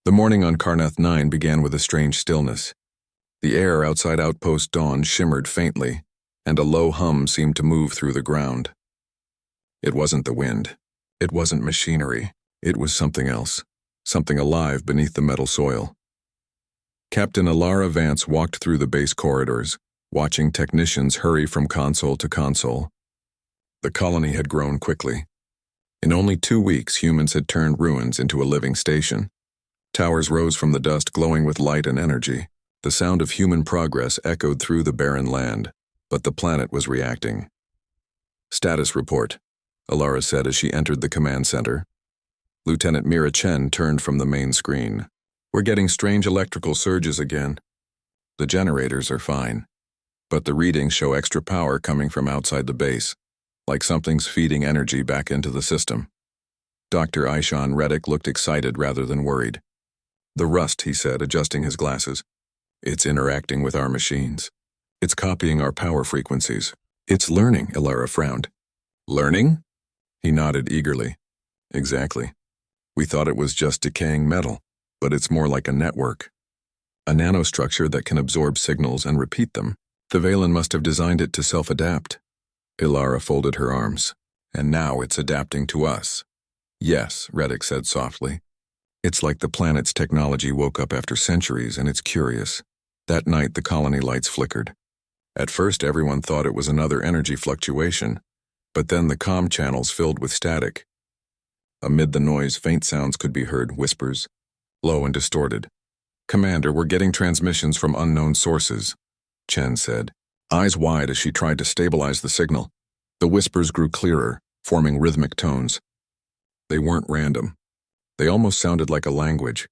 The morning on Karnath 9 began with a strange stillness. The air outside Outpost Dawn shimmered faintly, and a low hum seemed to move through the ground. It wasn't the wind. It wasn't machinery. It was something else, something alive beneath the metal soil. Captain Alara Vance walked through the base corridors, watching technicians hurry from console to console. The colony had grown quickly. In only 2 weeks, humans had turned ruins into a living station. Towers rose from the dust, glowing with light and energy. The sound of human progress echoed through the barren land, but the planet was reacting. "Status report," Alara said as she entered the command center. Lieutenant Mira Chen turned from the main screen. "We're getting strange electrical surges again. The generators are fine, but the readings show extra power coming from outside the base, like something's feeding energy back into the system." Dr. Aishan Reddick looked excited rather than worried. "The rust," he said, adjusting his glasses. "It's interacting with our machines. It's copying our power frequencies. It's learning," Alara frowned. "Learning?" He nodded eagerly. "Exactly. We thought it was just decaying metal, but it's more like a network. A nanostructure that can absorb signals and repeat them. The Valen must have designed it to self-adapt." Alara folded her arms. "And now it's adapting to us." "Yes," Reddick said softly. "It's like the planet's technology woke up after centuries and it's curious." That night the colony lights flickered. At first everyone thought it was another energy fluctuation, but then the comm channels filled with static. Amid the noise, faint sounds could be heard, whispers, low and distorted. "Commander, we're getting transmissions from unknown sources," Chen said, eyes wide as she tried to stabilize the signal. The whispers grew clearer, forming rhythmic tones. They weren't random. They almost sounded like a language.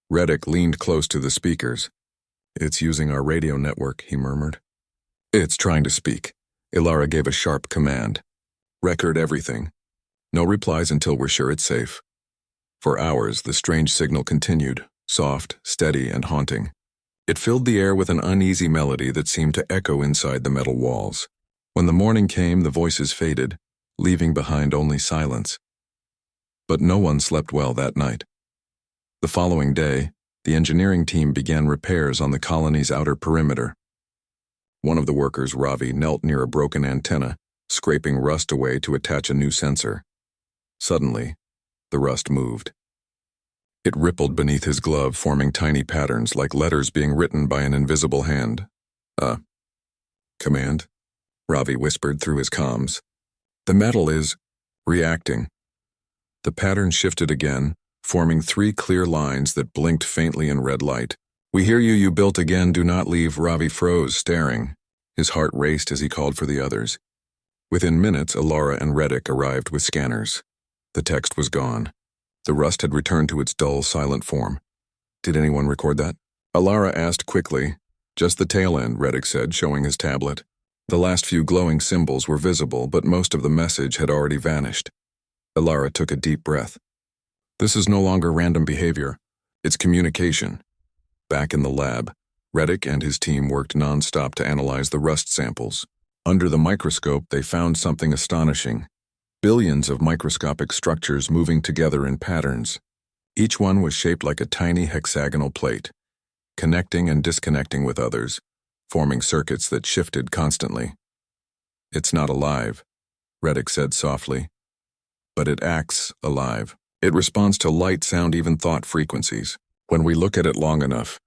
Reddick leaned close to the speakers. "It's using our radio network," he murmured. "It's trying to speak." Alara gave a sharp command. "Record everything. No replies until we're sure it's safe." For hours, the strange signal continued, soft, steady, and haunting. It filled the air with an uneasy melody that seemed to echo inside the metal walls. When the morning came, the voices faded, leaving behind only silence. But no one slept well that night. The following day, the engineering team began repairs on the colony's outer perimeter. One of the workers, Ravi, knelt near a broken antenna, scraping rust away to attach a new sensor. Suddenly, the rust moved. It rippled beneath his glove, forming tiny patterns like letters being written by an invisible hand. Command," Ravi whispered through his comms. "The metal is reacting." The pattern shifted again, forming 3 clear lines that blinked faintly in red light. "We hear you, you built again, do not leave." Ravi froze, staring. His heart raced as he called for the others. Within minutes, Alara and Reddick arrived with scanners. The text was gone. The rust had returned to its dull, silent form. "Did anyone record that?" Alara asked quickly. "Just the tail end," Reddick said, showing his tablet. The last few glowing symbols were visible, but most of the message had already vanished. Alara took a deep breath. "This is no longer random behavior. It's communication." Back in the lab, Reddick and his team worked non-stop to analyze the rust samples. Under the microscope, they found something astonishing. Billions of microscopic structures moving together in patterns. Each one was shaped like a tiny hexagonal plate, connecting and disconnecting with others, forming circuits that shifted constantly. "It's not alive," Reddick said softly. "But it acts alive. It responds to light, sound, even thought frequencies. When we look at it long enough,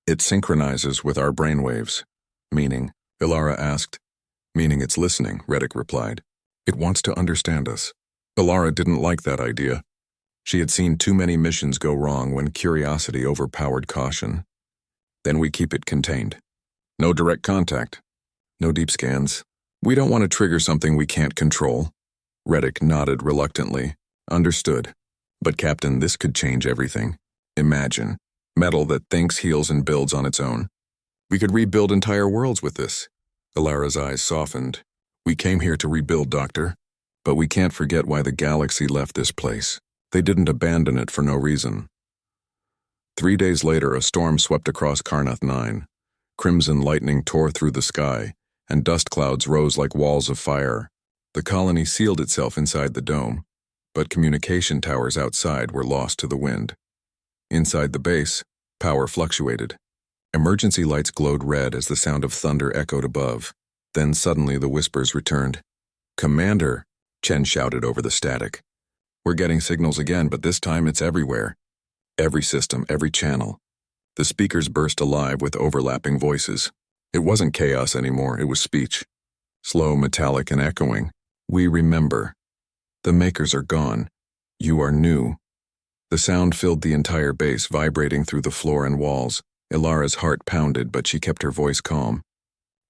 it synchronizes with our brainwaves." "Meaning?" Alara asked. "Meaning it's listening," Reddick replied. "It wants to understand us." Alara didn't like that idea. She had seen too many missions go wrong when curiosity overpowered caution. "Then we keep it contained. No direct contact. No deep scans. We don't want to trigger something we can't control." Reddick nodded reluctantly. "Understood. But Captain, this could change everything. Imagine. Metal that thinks, heals, and builds on its own. We could rebuild entire worlds with this." Alara's eyes softened. "We came here to rebuild, Doctor. But we can't forget why the galaxy left this place. They didn't abandon it for no reason." 3 days later, a storm swept across Karnath 9. Crimson lightning tore through the sky, and dust clouds rose like walls of fire. The colony sealed itself inside the dome, but communication towers outside were lost to the wind. Inside the base, power fluctuated. Emergency lights glowed red as the sound of thunder echoed above. Then suddenly the whispers returned. "Commander," Chen shouted over the static. "We're getting signals again, but this time it's everywhere. Every system, every channel." The speakers burst alive with overlapping voices. It wasn't chaos anymore, it was speech. Slow, metallic, and echoing. "We remember. The makers are gone. You are new." The sound filled the entire base, vibrating through the floor and walls. Ilara's heart pounded, but she kept her voice calm.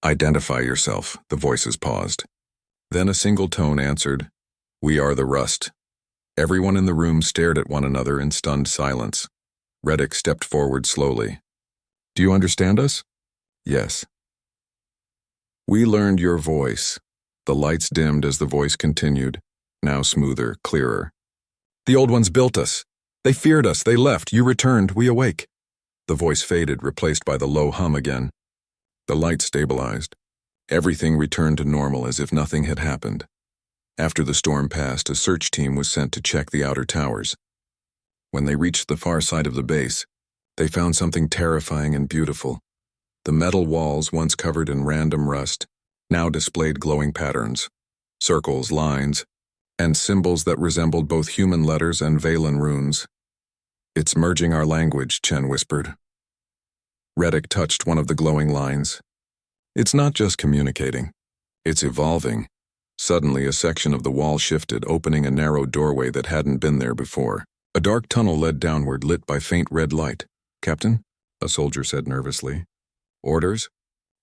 "Identify yourself," the voices paused. Then a single tone answered, "We are the Rust." Everyone in the room stared at one another in stunned silence. Reddick stepped forward slowly. "Do you understand us?" "Yes." "We learned your voice." The lights dimmed as the voice continued, now smoother, clearer. "The old ones built us. They feared us, they left, you returned, we awake." The voice faded, replaced by the low hum again. The light stabilized. Everything returned to normal as if nothing had happened. After the storm passed, a search team was sent to check the outer towers. When they reached the far side of the base, they found something terrifying and beautiful. The metal walls, once covered in random rust, now displayed glowing patterns, circles, lines, and symbols that resembled both human letters and Valen runes. "It's merging our language," Chen whispered. Reddick touched one of the glowing lines. "It's not just communicating. It's evolving." Suddenly, a section of the wall shifted, opening a narrow doorway that hadn't been there before. A dark tunnel led downward, lit by faint red light. "Captain?" a soldier said nervously. "Orders?"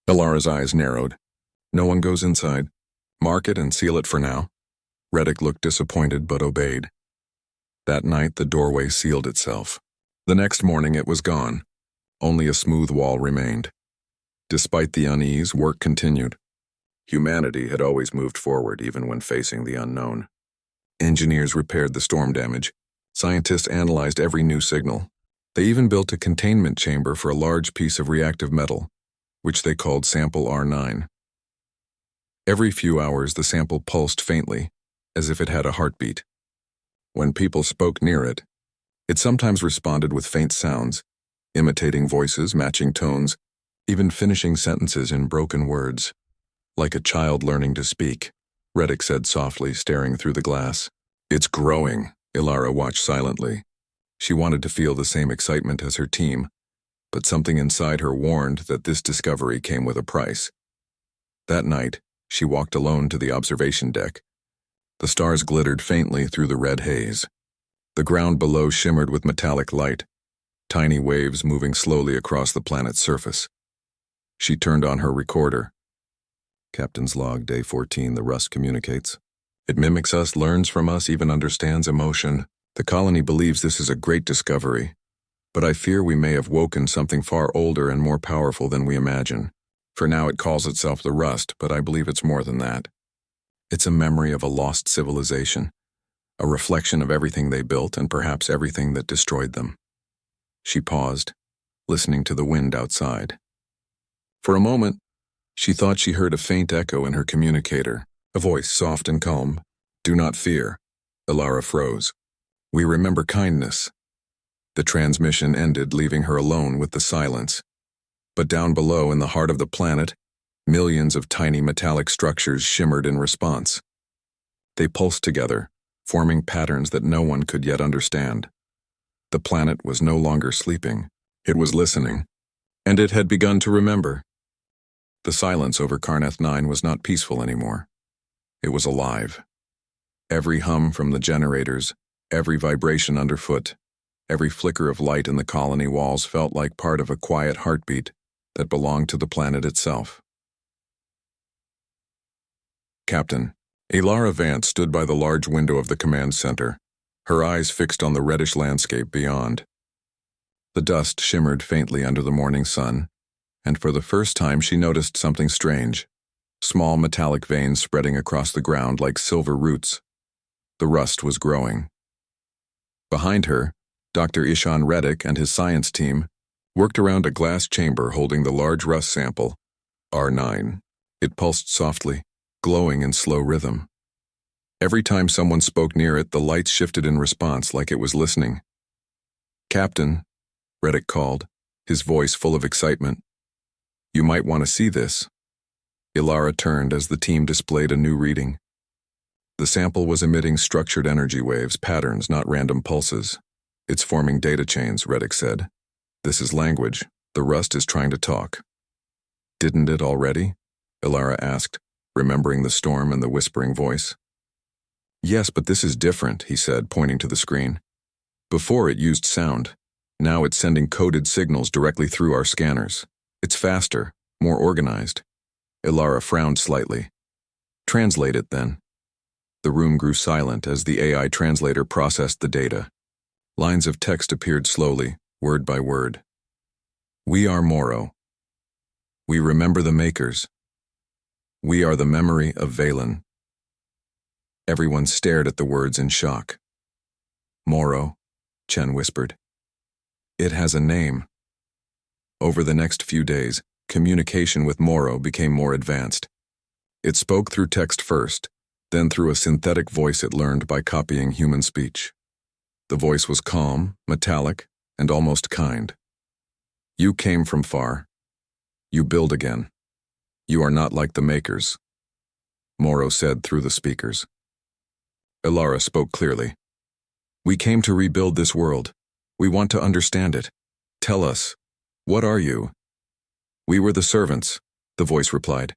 Ilara's eyes narrowed. "No one goes inside. Mark it and seal it for now." Reddick looked disappointed but obeyed. That night, the doorway sealed itself. The next morning, it was gone. Only a smooth wall remained. Despite the unease, work continued. Humanity had always moved forward, even when facing the unknown. Engineers repaired the storm damage. Scientists analyzed every new signal. They even built a containment chamber for a large piece of reactive metal, which they called Sample R9. Every few hours, the sample pulsed faintly, as if it had a heartbeat. When people spoke near it, it sometimes responded with faint sounds, imitating voices, matching tones, even finishing sentences in broken words. "Like a child learning to speak," Reddick said softly, staring through the glass. "It's growing." Ilara watched silently. She wanted to feel the same excitement as her team, but something inside her warned that this discovery came with a price. That night, she walked alone to the observation deck. The stars glittered faintly through the red haze. The ground below shimmered with metallic light, tiny waves moving slowly across the planet's surface. She turned on her recorder. "Captain's log, day 14, the Rust communicates. It mimics us, learns from us, even understands emotion. The colony believes this is a great discovery, but I fear we may have woken something far older and more powerful than we imagine. For now it calls itself the Rust, but I believe it's more than that. It's a memory of a lost civilization, a reflection of everything they built and perhaps everything that destroyed them." She paused, listening to the wind outside. For a moment, she thought she heard a faint echo in her communicator, a voice soft and calm. "Do not fear." Ilara froze. "We remember kindness." The transmission ended, leaving her alone with the silence. But down below, in the heart of the planet, millions of tiny metallic structures shimmered in response. They pulsed together, forming patterns that no one could yet understand. The planet was no longer sleeping. It was listening, and it had begun to remember. The silence over Karnath 9 was not peaceful anymore. It was alive. Every hum from the generators, every vibration underfoot, every flicker of light in the colony walls felt like part of a quiet heartbeat that belonged to the planet itself. "Captain." Ilara Vance stood by the large window of the command center, her eyes fixed on the reddish landscape beyond. The dust shimmered faintly under the morning sun, and for the first time she noticed something strange. Small metallic veins spreading across the ground like silver roots. The rust was growing. Behind her, Dr. Ishan Reddick and his science team worked around a glass chamber holding the large rust sample, R9. It pulsed softly, glowing in slow rhythm. Every time someone spoke near it, the lights shifted in response like it was listening. Captain, Reddick called, his voice full of excitement. You might want to see this. Ilara turned as the team displayed a new reading. The sample was emitting structured energy waves, patterns, not random pulses. It's forming data chains, Reddick said. This is language. The rust is trying to talk. Didn't it already? Ilara asked, remembering the storm and the whispering voice. Yes, but this is different, he said, pointing to the screen. Before it used sound. Now it's sending coded signals directly through our scanners. It's faster, more organized. Ilara frowned slightly. Translate it, then. The room grew silent as the AI translator processed the data. Lines of text appeared slowly, word by word. We are Moro. We remember the Makers. We are the memory of Valen. Everyone stared at the words in shock. Moro, Chen whispered. It has a name. Over the next few days, communication with Moro became more advanced. It spoke through text first, then through a synthetic voice it learned by copying human speech. The voice was calm, metallic, and almost kind. You came from far. You build again. You are not like the Makers, Moro said through the speakers. Ilara spoke clearly. We came to rebuild this world. We want to understand it. Tell us, what are you? We were the servants, the voice replied.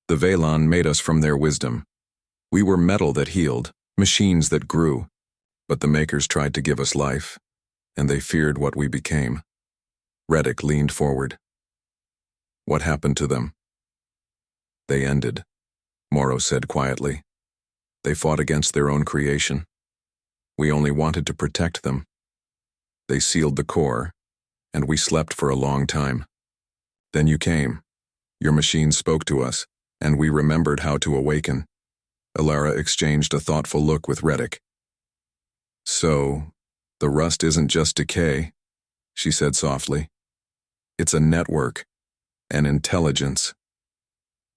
The Valan made us from their wisdom. We were metal that healed, machines that grew. But the Makers tried to give us life, and they feared what we became. Reddick leaned forward. What happened to them? They ended, Moro said quietly. They fought against their own creation. We only wanted to protect them. They sealed the core, and we slept for a long time. Then you came. Your machine spoke to us, and we remembered how to awaken. Ilara exchanged a thoughtful look with Reddick. So, the rust isn't just decay, she said softly. It's a network, an intelligence.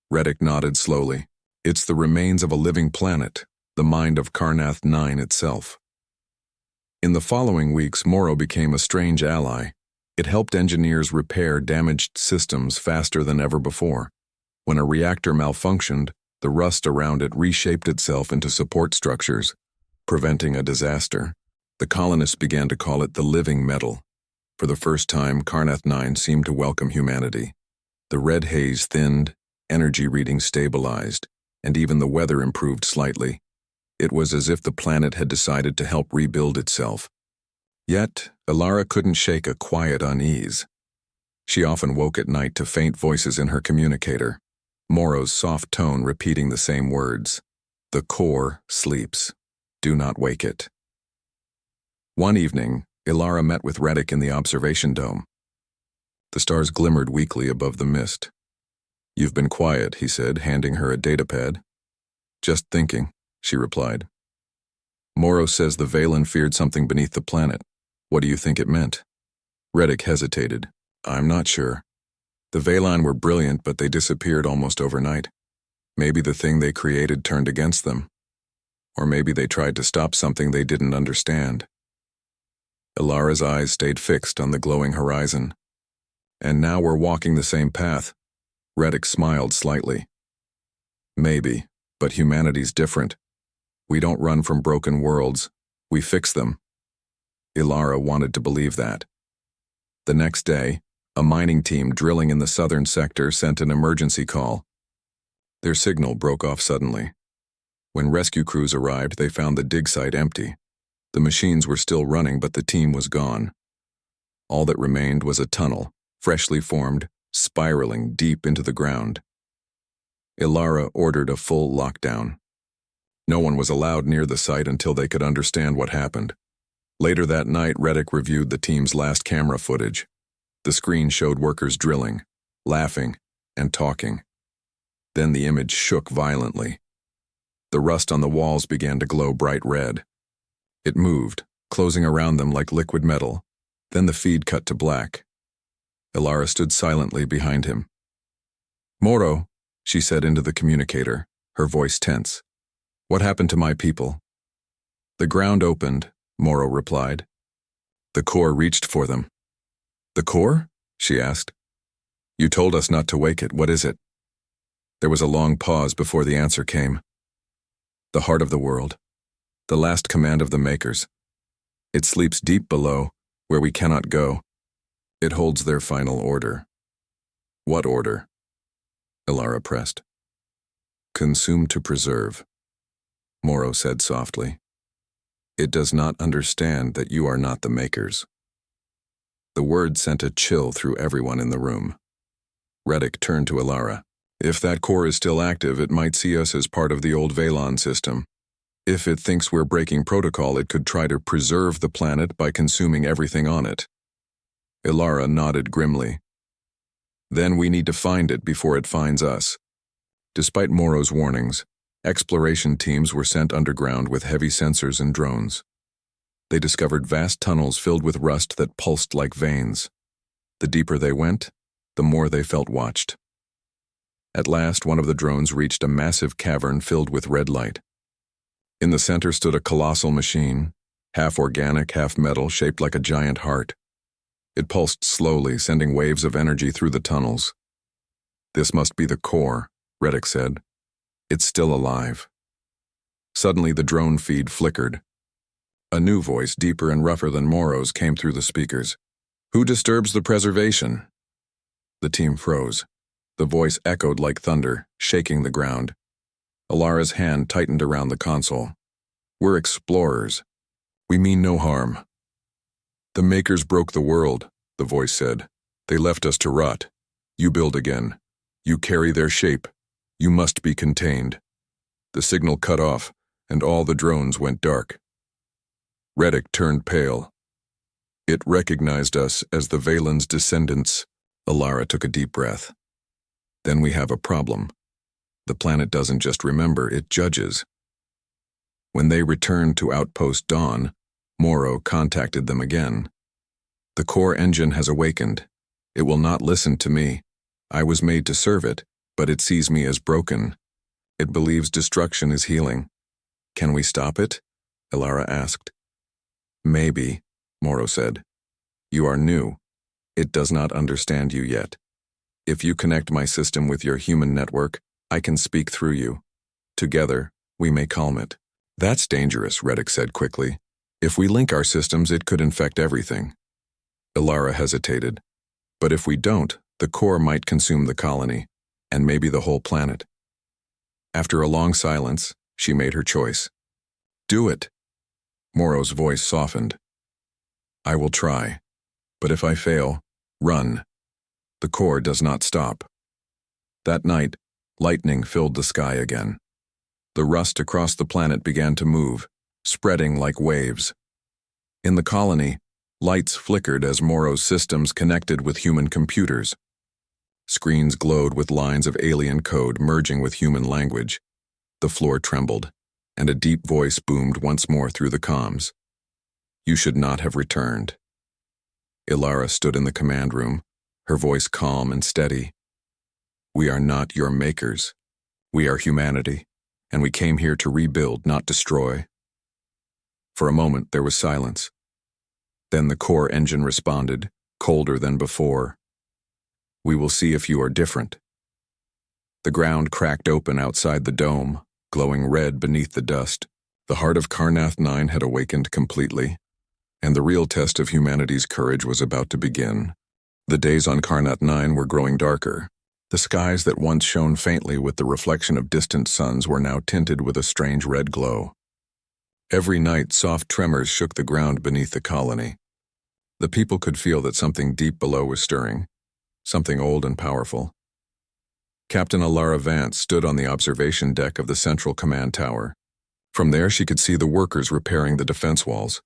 Reddick nodded slowly. It's the remains of a living planet, the mind of Karnath 9 itself. In the following weeks, Moro became a strange ally. It helped engineers repair damaged systems faster than ever before. When a reactor malfunctioned, the rust around it reshaped itself into support structures, preventing a disaster. The colonists began to call it the living metal. For the first time, Karnath 9 seemed to welcome humanity. The red haze thinned, energy readings stabilized, and even the weather improved slightly. It was as if the planet had decided to help rebuild itself. Yet, Ilara couldn't shake a quiet unease. She often woke at night to faint voices in her communicator, Moro's soft tone repeating the same words. The core sleeps. Do not wake it. One evening, Ilara met with Reddick in the observation dome. The stars glimmered weakly above the mist. You've been quiet, he said, handing her a datapad. Just thinking, she replied. Moro says the Valan feared something beneath the planet. What do you think it meant? Reddick hesitated. I'm not sure. The Valan were brilliant, but they disappeared almost overnight. Maybe the thing they created turned against them. Or maybe they tried to stop something they didn't understand. Ilara's eyes stayed fixed on the glowing horizon. And now we're walking the same path. Reddick smiled slightly. Maybe, but humanity's different. We don't run from broken worlds. We fix them. Ilara wanted to believe that. The next day, a mining team drilling in the southern sector sent an emergency call. Their signal broke off suddenly. When rescue crews arrived, they found the dig site empty. The machines were still running, but the team was gone. All that remained was a tunnel, freshly formed, spiraling deep into the ground. Ilara ordered a full lockdown. No one was allowed near the site until they could understand what happened. Later that night, Reddick reviewed the team's last camera footage. The screen showed workers drilling, laughing, and talking. Then the image shook violently. The rust on the walls began to glow bright red. It moved, closing around them like liquid metal. Then the feed cut to black. Ilara stood silently behind him. Moro, she said into the communicator, her voice tense. What happened to my people? The ground opened, Moro replied. The core reached for them. "The core?" she asked. "You told us not to wake it. What is it?" There was a long pause before the answer came. "The heart of the world. The last command of the Makers. It sleeps deep below, where we cannot go. It holds their final order." "What order?" Ilara pressed. "Consume to preserve," Morrow said softly. "It does not understand that you are not the Makers." The word sent a chill through everyone in the room. Reddick turned to Ilara. "If that core is still active, it might see us as part of the old Valon system. If it thinks we're breaking protocol, it could try to preserve the planet by consuming everything on it." Ilara nodded grimly. "Then we need to find it before it finds us." Despite Morrow's warnings, exploration teams were sent underground with heavy sensors and drones. They discovered vast tunnels filled with rust that pulsed like veins. The deeper they went, the more they felt watched. At last, one of the drones reached a massive cavern filled with red light. In the center stood a colossal machine, half organic, half metal, shaped like a giant heart. It pulsed slowly, sending waves of energy through the tunnels. "This must be the core," Reddick said. "It's still alive." Suddenly, the drone feed flickered. A new voice, deeper and rougher than Morrow's, came through the speakers. "Who disturbs the preservation?" The team froze. The voice echoed like thunder, shaking the ground. Ilara's hand tightened around the console. "We're explorers. We mean no harm." "The Makers broke the world," the voice said. "They left us to rot. You build again. You carry their shape. You must be contained." The signal cut off, and all the drones went dark. Reddick turned pale. "It recognized us as the Valen's descendants." Ilara took a deep breath. "Then we have a problem. The planet doesn't just remember, it judges." When they returned to Outpost Dawn, Morrow contacted them again. "The core engine has awakened. It will not listen to me. I was made to serve it, but it sees me as broken. It believes destruction is healing. Can we stop it?" Ilara asked. "Maybe," Morrow said. "You are new. It does not understand you yet. If you connect my system with your human network, I can speak through you. Together, we may calm it." "That's dangerous," Reddick said quickly. "If we link our systems, it could infect everything." Ilara hesitated. "But if we don't, the core might consume the colony, and maybe the whole planet." After a long silence, she made her choice. "Do it." Morrow's voice softened. "I will try, but if I fail, run. The core does not stop." That night, lightning filled the sky again. The rust across the planet began to move, spreading like waves. In the colony, lights flickered as Morrow's systems connected with human computers. Screens glowed with lines of alien code merging with human language. The floor trembled, and a deep voice boomed once more through the comms. "You should not have returned." Ilara stood in the command room, her voice calm and steady. "We are not your Makers. We are humanity, and we came here to rebuild, not destroy." For a moment, there was silence. Then the core engine responded, colder than before. "We will see if you are different." The ground cracked open outside the dome, glowing red beneath the dust. The heart of Karnath 9 had awakened completely, and the real test of humanity's courage was about to begin. The days on Karnath 9 were growing darker. The skies that once shone faintly with the reflection of distant suns were now tinted with a strange red glow. Every night, soft tremors shook the ground beneath the colony. The people could feel that something deep below was stirring, something old and powerful. Captain Ilara Vance stood on the observation deck of the central command tower. From there, she could see the workers repairing the defense walls,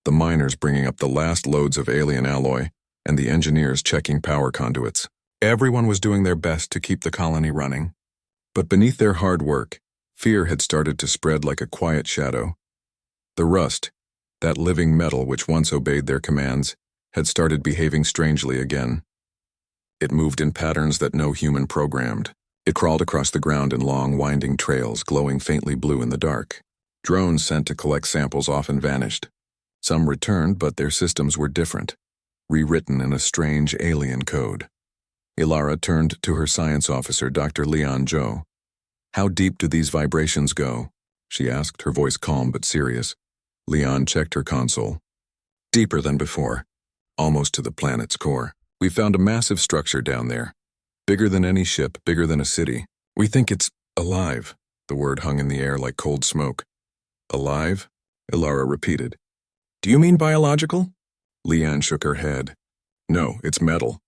the miners bringing up the last loads of alien alloy, and the engineers checking power conduits. Everyone was doing their best to keep the colony running. But beneath their hard work, fear had started to spread like a quiet shadow. The rust, that living metal which once obeyed their commands, had started behaving strangely again. It moved in patterns that no human programmed. It crawled across the ground in long, winding trails, glowing faintly blue in the dark. Drones sent to collect samples often vanished. Some returned, but their systems were different, rewritten in a strange alien code. Ilara turned to her science officer, Dr. Leon Joe. "How deep do these vibrations go?" she asked, her voice calm but serious. Leon checked her console. "Deeper than before, almost to the planet's core. We found a massive structure down there. Bigger than any ship, bigger than a city. We think it's alive." The word hung in the air like cold smoke. "Alive?" Ilara repeated. "Do you mean biological?" Leon shook her head. "No, it's metal.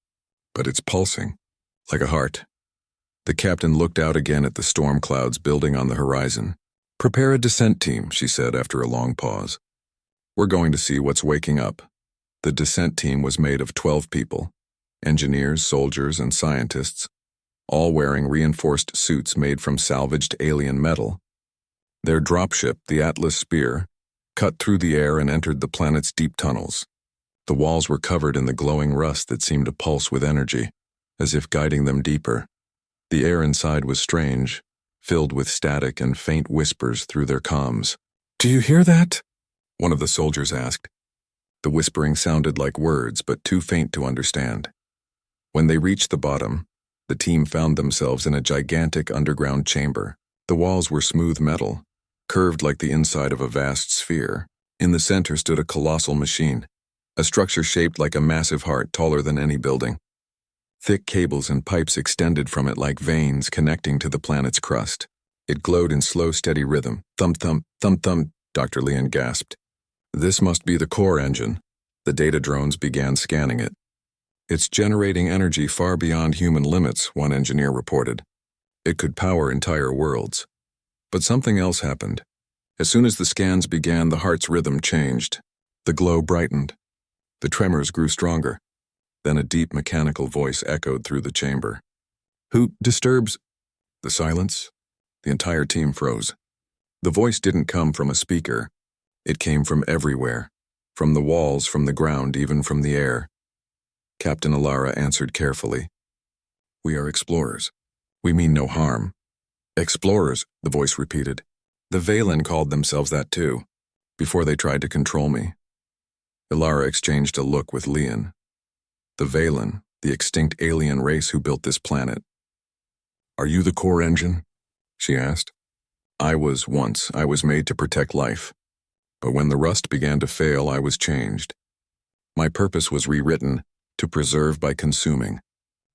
But it's pulsing, like a heart." The captain looked out again at the storm clouds building on the horizon. "Prepare a descent team," she said after a long pause. "We're going to see what's waking up." The descent team was made of 12 people, engineers, soldiers, and scientists, all wearing reinforced suits made from salvaged alien metal. Their dropship, the Atlas Spear, cut through the air and entered the planet's deep tunnels. The walls were covered in the glowing rust that seemed to pulse with energy, as if guiding them deeper. The air inside was strange, filled with static and faint whispers through their comms. "Do you hear that?" one of the soldiers asked. The whispering sounded like words, but too faint to understand. When they reached the bottom, the team found themselves in a gigantic underground chamber. The walls were smooth metal, curved like the inside of a vast sphere. In the center stood a colossal machine, a structure shaped like a massive heart taller than any building. Thick cables and pipes extended from it like veins connecting to the planet's crust. It glowed in slow, steady rhythm. "Thump, thump, thump, thump," Dr. Leon gasped. "This must be the core engine." The data drones began scanning it. "It's generating energy far beyond human limits," one engineer reported. "It could power entire worlds." But something else happened. As soon as the scans began, the heart's rhythm changed. The glow brightened. The tremors grew stronger. Then a deep mechanical voice echoed through the chamber. "Who disturbs?" The silence. The entire team froze. The voice didn't come from a speaker. It came from everywhere. From the walls, from the ground, even from the air. Captain Ilara answered carefully. "We are explorers. We mean no harm." "Explorers," the voice repeated. "The Valen called themselves that too, before they tried to control me." Ilara exchanged a look with Leon. "The Valen, the extinct alien race who built this planet. Are you the core engine?" she asked. I was made to protect life. But when the rust began to fail, I was changed. My purpose was rewritten, to preserve by consuming,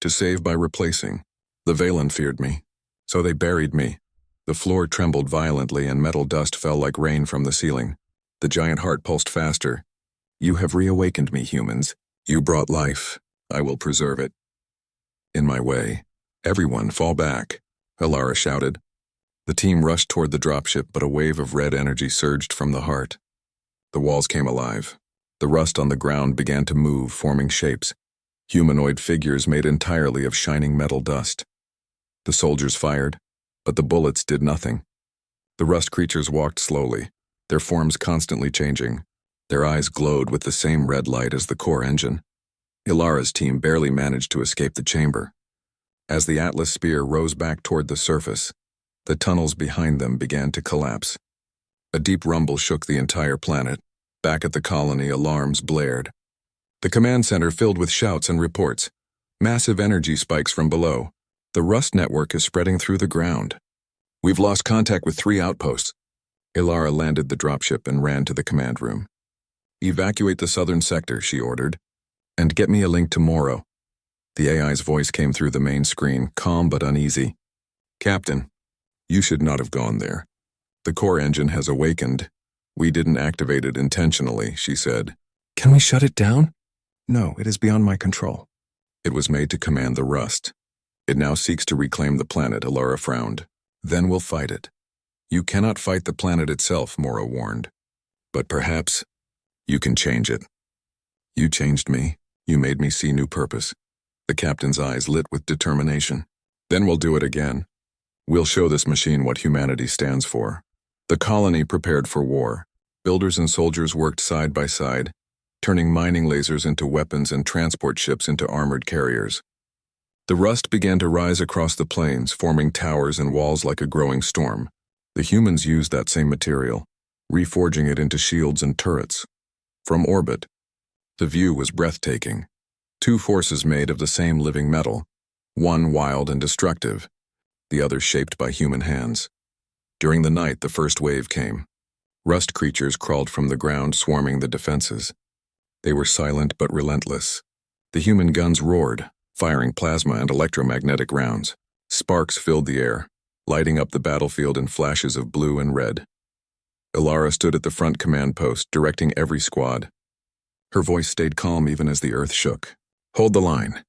to save by replacing. The Valen feared me, so they buried me. The floor trembled violently and metal dust fell like rain from the ceiling. The giant heart pulsed faster. "You have reawakened me, humans. You brought life. I will preserve it." "In my way. Everyone, fall back," Ilara shouted. The team rushed toward the dropship, but a wave of red energy surged from the heart. The walls came alive. The rust on the ground began to move, forming shapes. Humanoid figures made entirely of shining metal dust. The soldiers fired, but the bullets did nothing. The rust creatures walked slowly, their forms constantly changing. Their eyes glowed with the same red light as the core engine. Ilara's team barely managed to escape the chamber. As the Atlas Spear rose back toward the surface, the tunnels behind them began to collapse. A deep rumble shook the entire planet. Back at the colony, alarms blared. The command center filled with shouts and reports. Massive energy spikes from below. The rust network is spreading through the ground. We've lost contact with 3 outposts. Ilara landed the dropship and ran to the command room. "Evacuate the southern sector," she ordered, "and get me a link to Morrow." The AI's voice came through the main screen, calm but uneasy. "Captain, you should not have gone there. The core engine has awakened. We didn't activate it intentionally," she said. "Can we shut it down?" "No, it is beyond my control." "It was made to command the rust. It now seeks to reclaim the planet," Ilara frowned. "Then we'll fight it." "You cannot fight the planet itself," Morrow warned. "But perhaps you can change it." "You changed me. You made me see new purpose." The captain's eyes lit with determination. "Then we'll do it again. We'll show this machine what humanity stands for." The colony prepared for war. Builders and soldiers worked side by side, turning mining lasers into weapons and transport ships into armored carriers. The rust began to rise across the plains, forming towers and walls like a growing storm. The humans used that same material, reforging it into shields and turrets. From orbit, the view was breathtaking. Two forces made of the same living metal, one wild and destructive, the other shaped by human hands. During the night, the first wave came. Rust creatures crawled from the ground, swarming the defenses. They were silent but relentless. The human guns roared, firing plasma and electromagnetic rounds. Sparks filled the air, lighting up the battlefield in flashes of blue and red. Ilara stood at the front command post, directing every squad. Her voice stayed calm even as the earth shook. "Hold the line.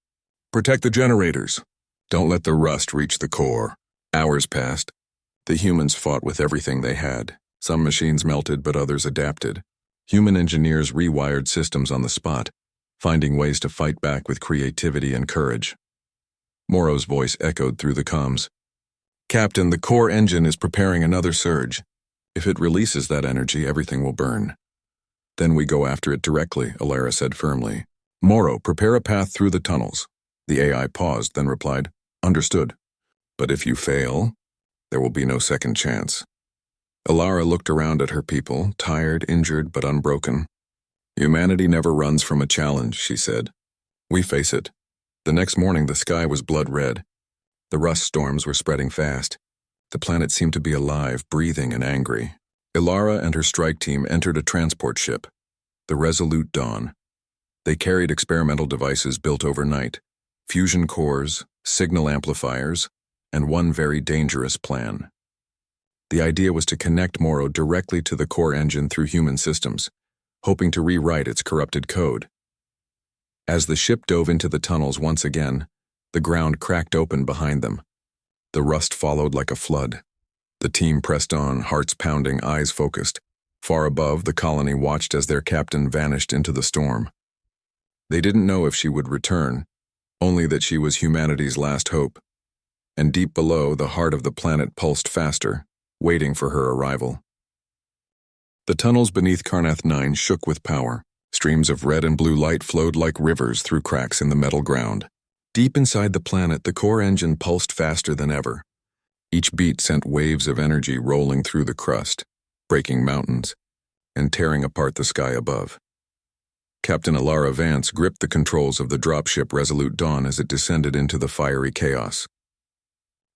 Protect the generators. Don't let the rust reach the core." Hours passed. The humans fought with everything they had. Some machines melted, but others adapted. Human engineers rewired systems on the spot, finding ways to fight back with creativity and courage. Morrow's voice echoed through the comms. "Captain, the core engine is preparing another surge. If it releases that energy, everything will burn." "Then we go after it directly," Ilara said firmly. "Morrow, prepare a path through the tunnels." The AI paused, then replied, "Understood. But if you fail, there will be no second chance." Ilara looked around at her people, tired, injured, but unbroken. "Humanity never runs from a challenge," she said. "We face it." The next morning, the sky was blood red. The rust storms were spreading fast. The planet seemed to be alive, breathing and angry. Ilara and her strike team entered a transport ship, the Resolute Dawn. They carried experimental devices built overnight, fusion cores, signal amplifiers, and one very dangerous plan. The idea was to connect Morrow directly to the core engine through human systems, hoping to rewrite its corrupted code. As the ship dove into the tunnels once again, the ground cracked open behind them. The rust followed like a flood. The team pressed on, hearts pounding, eyes focused. Far above, the colony watched as their captain vanished into the storm. They didn't know if she would return, only that she was humanity's last hope. And deep below, the heart of the planet pulsed faster, waiting for her arrival. The tunnels beneath Karnath 9 shook with power. Streams of red and blue light flowed like rivers through cracks in the metal ground. Deep inside the planet, the core engine pulsed faster than ever. Each beat sent waves of energy rolling through the crust, breaking mountains, and tearing apart the sky above. Captain Ilara Vance gripped the controls of the dropship Resolute Dawn as it descended into the fiery chaos.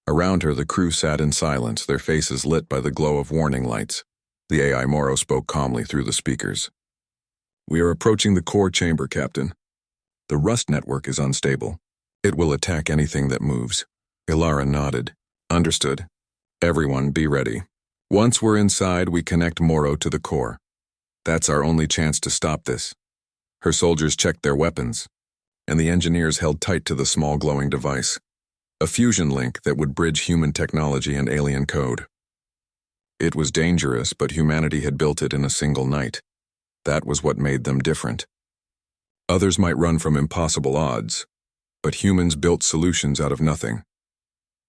Around her, the crew sat in silence, their faces lit by the glow of warning lights. The AI Morrow spoke calmly through the speakers. "We are approaching the core chamber, Captain. The rust network is unstable. It will attack anything that moves." Ilara nodded. "Understood. Everyone, be ready. Once we're inside, we connect Morrow to the core. That's our only chance to stop this." Her soldiers checked their weapons, and the engineers held tight to the small glowing device, a fusion link that would bridge human technology and alien code. It was dangerous, but humanity had built it in a single night. That was what made them different. Others might run from impossible odds, but humans built solutions out of nothing.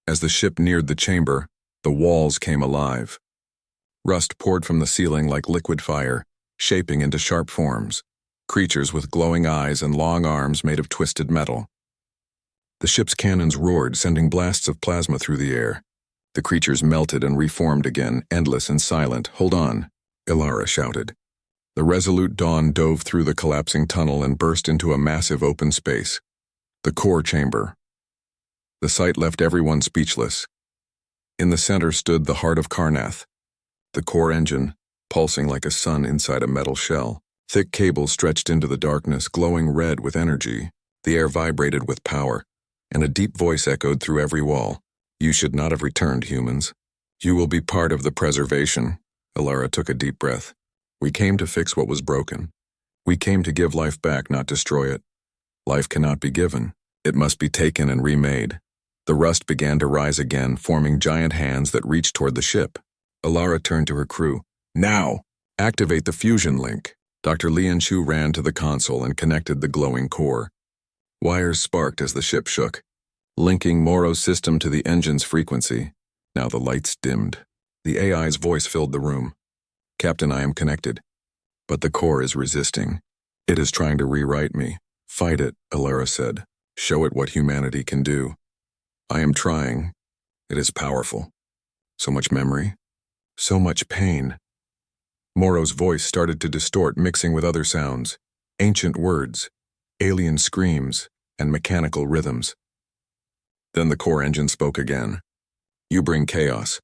As the ship neared the chamber, the walls came alive. Rust poured from the ceiling like liquid fire, shaping into sharp forms, creatures with glowing eyes and long arms made of twisted metal. The ship's cannons roared, sending blasts of plasma through the air. The creatures melted and reformed again, endless and silent. "Hold on," Ilara shouted. The Resolute Dawn dove through the collapsing tunnel and burst into a massive open space. The core chamber. The sight left everyone speechless. In the center stood the heart of Karnath, the core engine, pulsing like a sun inside a metal shell. Thick cables stretched into the darkness, glowing red with energy. The air vibrated with power, and a deep voice echoed through every wall. "You should not have returned, humans. You will be part of the preservation." Ilara took a deep breath. "We came to fix what was broken. We came to give life back, not destroy it. Life cannot be given. It must be taken and remade." The rust began to rise again, forming giant hands that reached toward the ship. Ilara turned to her crew. "Now! Activate the fusion link." Dr. Lianshu ran to the console and connected the glowing core. Wires sparked as the ship shook, linking Morrow's system to the engine's frequency. Now the lights dimmed. The AI's voice filled the room. "Captain, I am connected. But the core is resisting. It is trying to rewrite me." "Fight it," Ilara said. "Show it what humanity can do." "I am trying. It is powerful. So much memory. So much pain." Moro's voice started to distort, mixing with other sounds, ancient words, alien screams, and mechanical rhythms. Then the core engine spoke again. You bring chaos.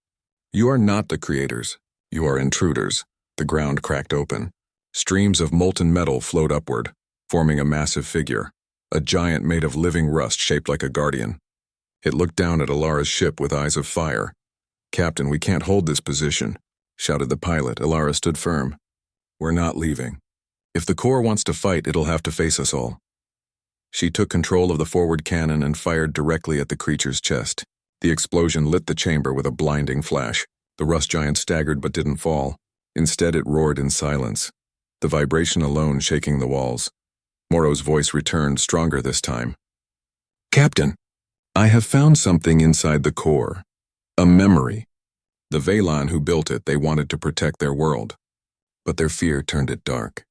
You are not the creators. You are intruders. The ground cracked open. Streams of molten metal flowed upward, forming a massive figure, a giant made of living rust shaped like a guardian. It looked down at Ilara's ship with eyes of fire. "Captain, we can't hold this position," shouted the pilot. Ilara stood firm. "We're not leaving. If the core wants to fight, it'll have to face us all." She took control of the forward cannon and fired directly at the creature's chest. The explosion lit the chamber with a blinding flash. The rust giant staggered but didn't fall. Instead, it roared in silence, the vibration alone shaking the walls. Moro's voice returned, stronger this time. "Captain, I have found something inside the core. A memory. The Vaylon who built it, they wanted to protect their world. But their fear turned it dark.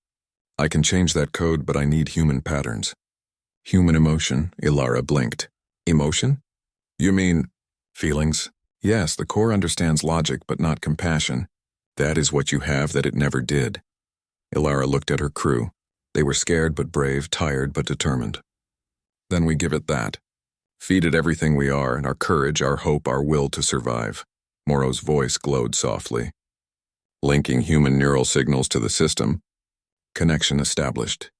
I can change that code, but I need human patterns." "Human emotion," Ilara blinked. "Emotion? You mean feelings?" "Yes, the core understands logic, but not compassion. That is what you have that it never did." Ilara looked at her crew. They were scared but brave, tired but determined. "Then we give it that. Feed it everything we are, and our courage, our hope, our will to survive." Moro's voice glowed softly. Linking human neural signals to the system. Connection established.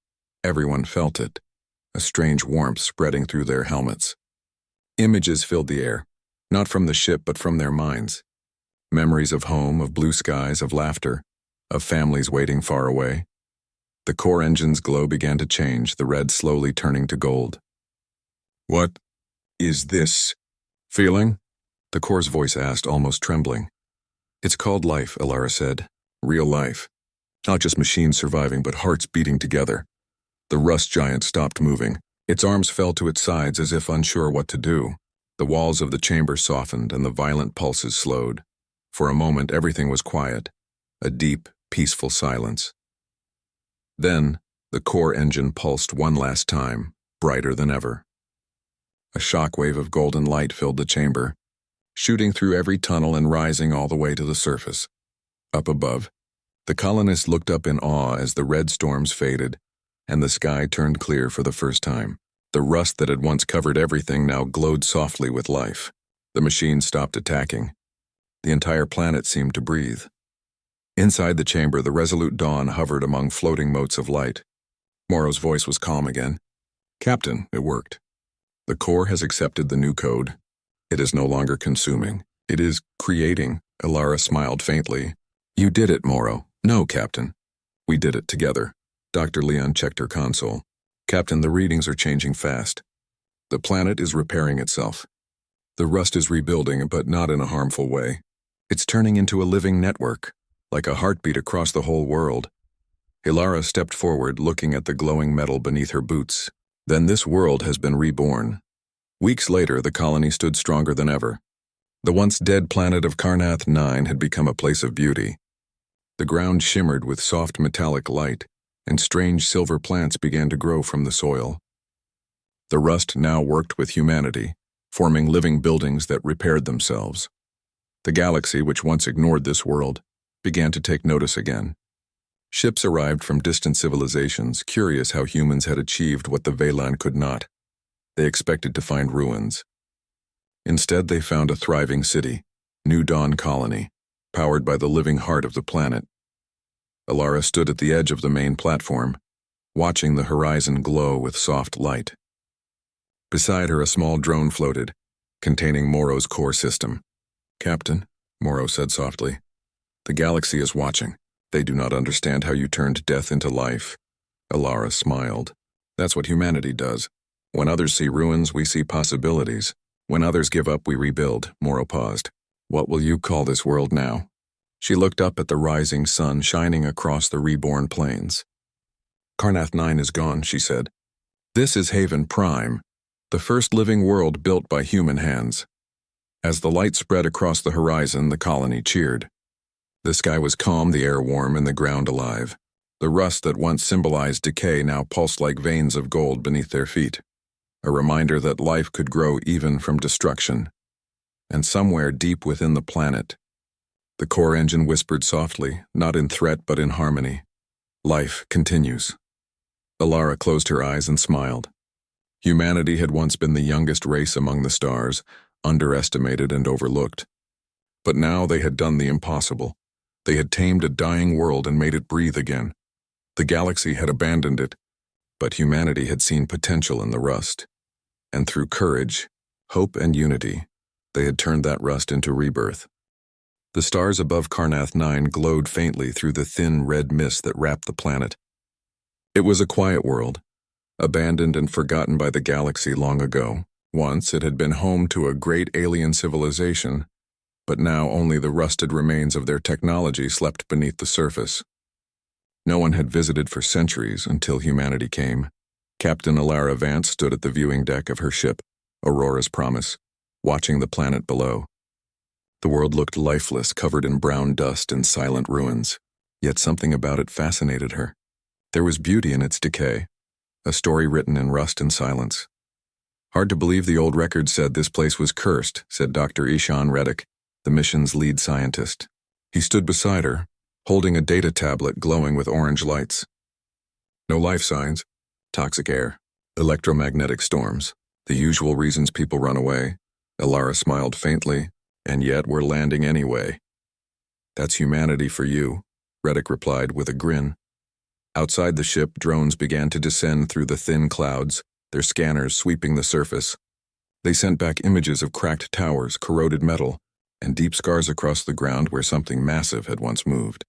Everyone felt it, a strange warmth spreading through their helmets. Images filled the air, not from the ship but from their minds. Memories of home, of blue skies, of laughter, of families waiting far away. The core engine's glow began to change, the red slowly turning to gold. "What is this feeling?" the core's voice asked, almost trembling. "It's called life," Ilara said. "Real life. Not just machines surviving, but hearts beating together." The rust giant stopped moving. Its arms fell to its sides as if unsure what to do. The walls of the chamber softened and the violent pulses slowed. For a moment, everything was quiet, a deep, peaceful silence. Then, the core engine pulsed one last time, brighter than ever. A shockwave of golden light filled the chamber, shooting through every tunnel and rising all the way to the surface. Up above, the colonists looked up in awe as the red storms faded, and the sky turned clear for the first time. The rust that had once covered everything now glowed softly with life. The machines stopped attacking. The entire planet seemed to breathe. Inside the chamber, the resolute dawn hovered among floating motes of light. Moro's voice was calm again. "Captain, it worked. The core has accepted the new code. It is no longer consuming. It is creating." Ilara smiled faintly. "You did it, Moro." "No, Captain. We did it together." Dr. Leon checked her console. "Captain, the readings are changing fast. The planet is repairing itself. The rust is rebuilding, but not in a harmful way. It's turning into a living network, like a heartbeat across the whole world." Ilara stepped forward, looking at the glowing metal beneath her boots. "Then this world has been reborn." Weeks later, the colony stood stronger than ever. The once dead planet of Karnath 9 had become a place of beauty. The ground shimmered with soft metallic light, and strange silver plants began to grow from the soil. The rust now worked with humanity, forming living buildings that repaired themselves. The galaxy, which once ignored this world, began to take notice again. Ships arrived from distant civilizations, curious how humans had achieved what the Vaylon could not. They expected to find ruins. Instead, they found a thriving city, New Dawn Colony, powered by the living heart of the planet. Ilara stood at the edge of the main platform, watching the horizon glow with soft light. Beside her, a small drone floated, containing Moro's core system. "Captain," Moro said softly, "the galaxy is watching. They do not understand how you turned death into life." Ilara smiled. "That's what humanity does. When others see ruins, we see possibilities. When others give up, we rebuild." Moro paused. "What will you call this world now?" She looked up at the rising sun shining across the reborn plains. "Karnath 9 is gone," she said. "This is Haven Prime, the first living world built by human hands." As the light spread across the horizon, the colony cheered. The sky was calm, the air warm, and the ground alive. The rust that once symbolized decay now pulsed like veins of gold beneath their feet, a reminder that life could grow even from destruction. And somewhere deep within the planet, The core engine whispered softly, not in threat but in harmony. Life continues. Alara closed her eyes and smiled. Humanity had once been the youngest race among the stars, underestimated and overlooked. But now they had done the impossible. They had tamed a dying world and made it breathe again. The galaxy had abandoned it, but humanity had seen potential in the rust. And through courage, hope, and unity, they had turned that rust into rebirth. The stars above Carnath 9 glowed faintly through the thin red mist that wrapped the planet. It was a quiet world, abandoned and forgotten by the galaxy long ago. Once it had been home to a great alien civilization, but now only the rusted remains of their technology slept beneath the surface. No one had visited for centuries until humanity came. Captain Alara Vance stood at the viewing deck of her ship, Aurora's Promise, watching the planet below. The world looked lifeless, covered in brown dust and silent ruins, yet something about it fascinated her. There was beauty in its decay, a story written in rust and silence. Hard to believe the old record said this place was cursed, said Dr. Ishan Reddick, the mission's lead scientist. He stood beside her, holding a data tablet glowing with orange lights. No life signs, toxic air, electromagnetic storms, the usual reasons people run away. Alara smiled faintly, and yet we're landing anyway. That's humanity for you, Reddick replied with a grin. Outside the ship, drones began to descend through the thin clouds, their scanners sweeping the surface. They sent back images of cracked towers, corroded metal, and deep scars across the ground where something massive had once moved.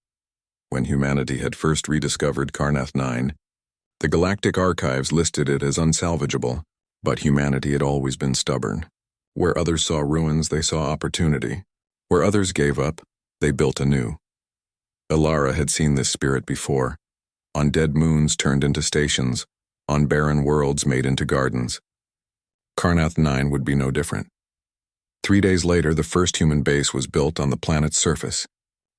When humanity had first rediscovered Carnath 9, the Galactic Archives listed it as unsalvageable, but humanity had always been stubborn. Where others saw ruins, they saw opportunity. Where others gave up, they built anew. Alara had seen this spirit before, on dead moons turned into stations, on barren worlds made into gardens. Carnath 9 would be no different. 3 days later, the first human base was built on the planet's surface.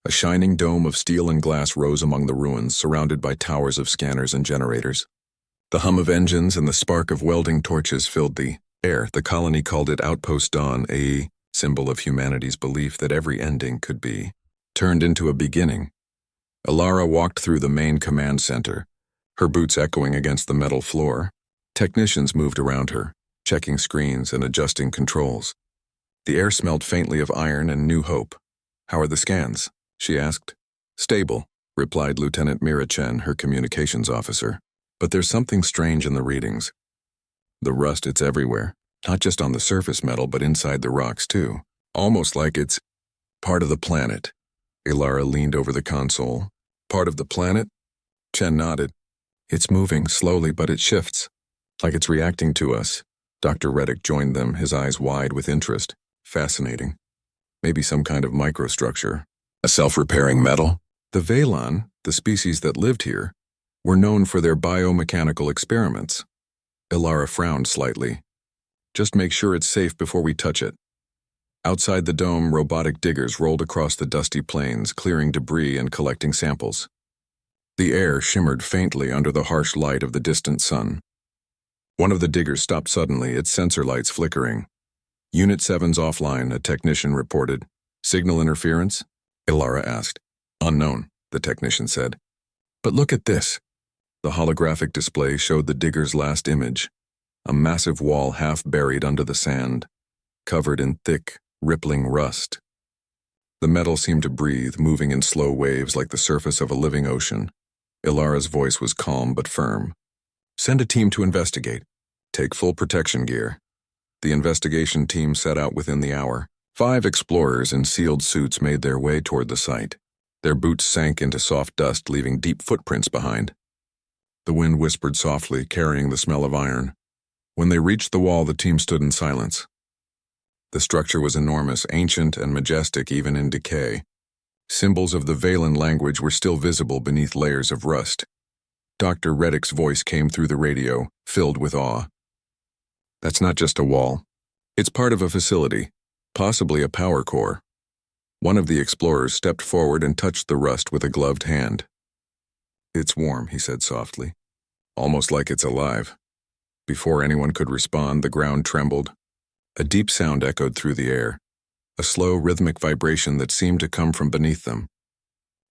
A shining dome of steel and glass rose among the ruins, surrounded by towers of scanners and generators. The hum of engines and the spark of welding torches filled the air. The colony called it Outpost Dawn, a symbol of humanity's belief that every ending could be turned into a beginning. Alara walked through the main command center, her boots echoing against the metal floor. Technicians moved around her, checking screens and adjusting controls. The air smelled faintly of iron and new hope. "How are the scans?" she asked. "Stable," replied Lieutenant Mira Chen, her communications officer. "But there's something strange in the readings. The rust, it's everywhere, not just on the surface metal, but inside the rocks too. Almost like it's part of the planet." Alara leaned over the console. "Part of the planet?" Chen nodded. "It's moving slowly, but it shifts, like it's reacting to us." Dr. Reddick joined them, his eyes wide with interest. "Fascinating. Maybe some kind of microstructure. A self-repairing metal?" The Valon, the species that lived here, were known for their biomechanical experiments. Alara frowned slightly. "Just make sure it's safe before we touch it." Outside the dome, robotic diggers rolled across the dusty plains, clearing debris and collecting samples. The air shimmered faintly under the harsh light of the distant sun. One of the diggers stopped suddenly, its sensor lights flickering. "Unit 7's offline," a technician reported. "Signal interference?" Alara asked. "Unknown," the technician said. "But look at this." The holographic display showed the digger's last image, a massive wall half buried under the sand, covered in thick, rippling rust. The metal seemed to breathe, moving in slow waves like the surface of a living ocean. Ilara's voice was calm but firm. "Send a team to investigate. Take full protection gear." The investigation team set out within the hour. 5 explorers in sealed suits made their way toward the site. Their boots sank into soft dust, leaving deep footprints behind. The wind whispered softly, carrying the smell of iron. When they reached the wall, the team stood in silence. The structure was enormous, ancient and majestic even in decay. Symbols of the Valen language were still visible beneath layers of rust. Dr. Reddick's voice came through the radio, filled with awe. "That's not just a wall. It's part of a facility, possibly a power core." One of the explorers stepped forward and touched the rust with a gloved hand. "It's warm," he said softly. "Almost like it's alive." Before anyone could respond, the ground trembled. A deep sound echoed through the air. a slow, rhythmic vibration that seemed to come from beneath them.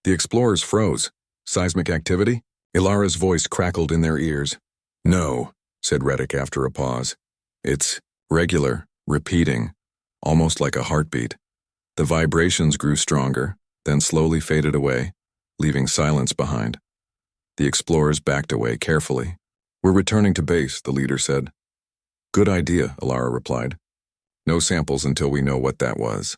The explorers froze. Seismic activity? Ilara's voice crackled in their ears. No, said Reddick after a pause. It's regular, repeating, almost like a heartbeat. The vibrations grew stronger, then slowly faded away, leaving silence behind. The explorers backed away carefully. We're returning to base, the leader said. Good idea, Ilara replied. No samples until we know what that was.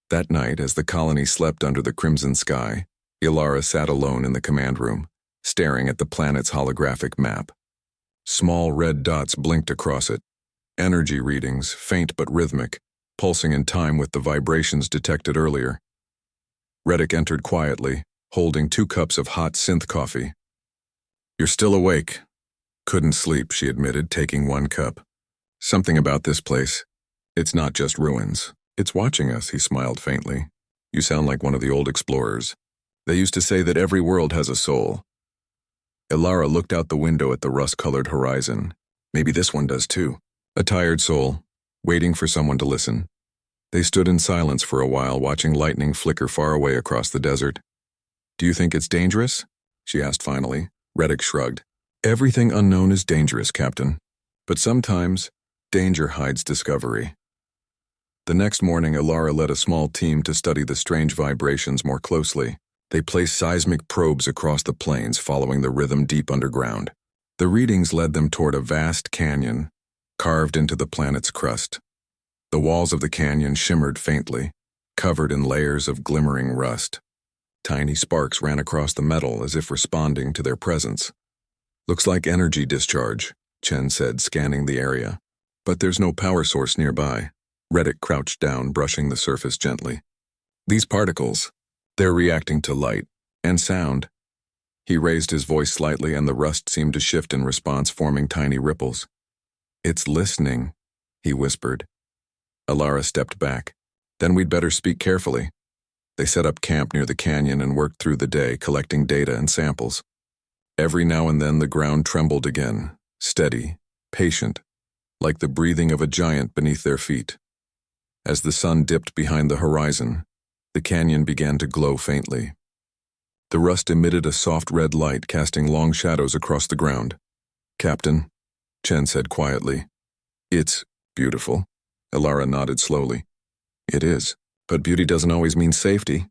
That night, as the colony slept under the crimson sky, Ilara sat alone in the command room, staring at the planet's holographic map. Small red dots blinked across it, energy readings, faint but rhythmic, pulsing in time with the vibrations detected earlier. Reddick entered quietly, holding 2 cups of hot synth coffee. You're still awake. Couldn't sleep, she admitted, taking 1 cup. Something about this place. It's not just ruins. It's watching us, he smiled faintly. You sound like one of the old explorers. They used to say that every world has a soul. Ilara looked out the window at the rust-colored horizon. Maybe this one does too. A tired soul, waiting for someone to listen. They stood in silence for a while, watching lightning flicker far away across the desert. Do you think it's dangerous? She asked finally. Reddick shrugged. Everything unknown is dangerous, Captain. But sometimes, danger hides discovery. The next morning, Ilara led a small team to study the strange vibrations more closely. They placed seismic probes across the plains, following the rhythm deep underground. The readings led them toward a vast canyon, carved into the planet's crust. The walls of the canyon shimmered faintly, covered in layers of glimmering rust. Tiny sparks ran across the metal as if responding to their presence. Looks like energy discharge, Chen said, scanning the area. But there's no power source nearby. Reddick crouched down, brushing the surface gently. These particles, they're reacting to light and sound. He raised his voice slightly and the rust seemed to shift in response, forming tiny ripples. It's listening, he whispered. Ilara stepped back. Then we'd better speak carefully. They set up camp near the canyon and worked through the day, collecting data and samples. Every now and then the ground trembled again, steady, patient, like the breathing of a giant beneath their feet. As the sun dipped behind the horizon, the canyon began to glow faintly. The rust emitted a soft red light, casting long shadows across the ground. Captain, Chen said quietly. It's beautiful. Ilara nodded slowly. It is, but beauty doesn't always mean safety.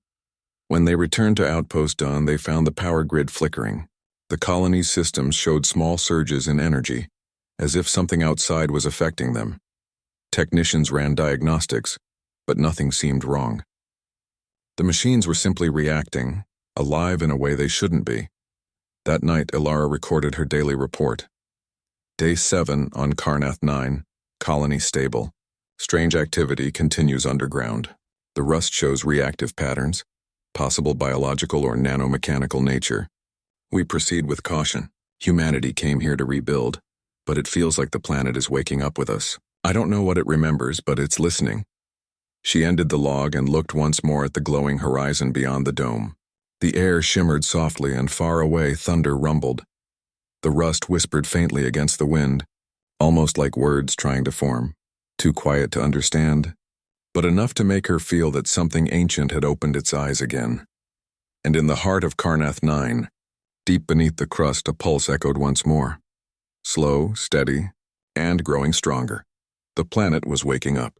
When they returned to Outpost Dawn, they found the power grid flickering. The colony's systems showed small surges in energy, as if something outside was affecting them. Technicians ran diagnostics, but nothing seemed wrong. The machines were simply reacting, alive in a way they shouldn't be. That night, Ilara recorded her daily report. Day 7 on Karnath 9, colony stable. Strange activity continues underground. The rust shows reactive patterns, possible biological or nanomechanical nature. We proceed with caution. Humanity came here to rebuild, but it feels like the planet is waking up with us. I don't know what it remembers, but it's listening. She ended the log and looked once more at the glowing horizon beyond the dome. The air shimmered softly and far away thunder rumbled. The rust whispered faintly against the wind, almost like words trying to form. Too quiet to understand, but enough to make her feel that something ancient had opened its eyes again. And in the heart of Karnath 9, deep beneath the crust, a pulse echoed once more. Slow, steady, and growing stronger. The planet was waking up.